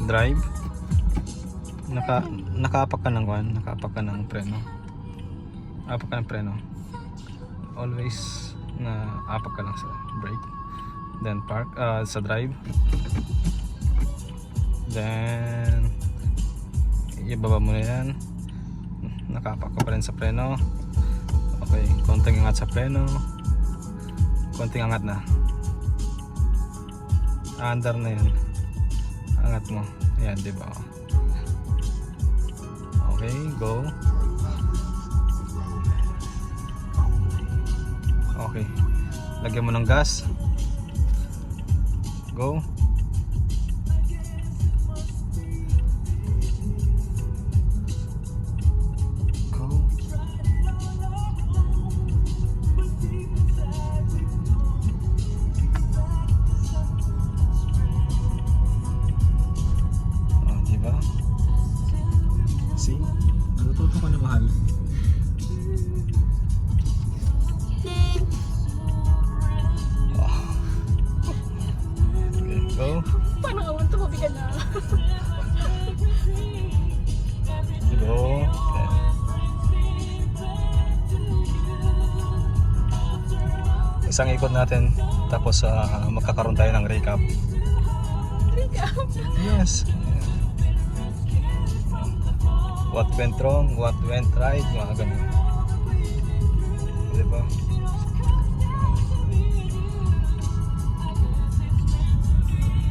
drive. Nakaapak ka ng kwan, nakaapak ka ng preno. Apak ka ng preno. Always na apak ka lang sa brake. Then park sa drive. Then ibaba mo na yan. Nakaapak ka pa rin sa preno. Okay, konting angat sa preno. Konting angat na. Under na yan. Angat mo. Ayan, diba? Okay, go. Okay. Lagyan mo ng gas. Go. Go. Oh, diba? See? Natututo ka na, mahal. Go. Paano ka man tumabi ka na? Go. Isang ikot natin, tapos magkakaroon tayo ng recap. Recap? Yes. What went wrong, what went right, mga ganun. Diba?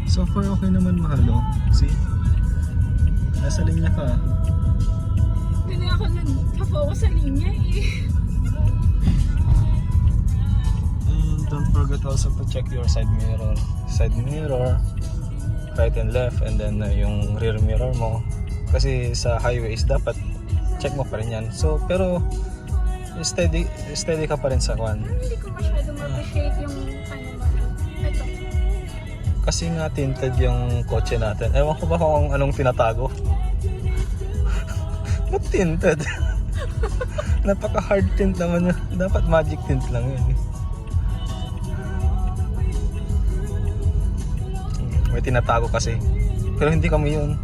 So far okay naman, mahal, oh. See? Nasa linya ka. Hindi na ako nag-focus sa linya eh. And don't forget also to check your side mirror. Side mirror, right and left, and then yung rear mirror mo. Kasi sa highways dapat check mo pa rin yan. So pero steady ka pa rin sa kwan. Hindi ko masyado ma-appreciate yung ano ba. Ito. Kasi nga tinted yung kotse natin. Ewan ko ba kung anong tinatago. Ba't tinted? Napaka hard tint naman. Dapat magic tint lang yun. May tinatago kasi. Pero hindi kami yun.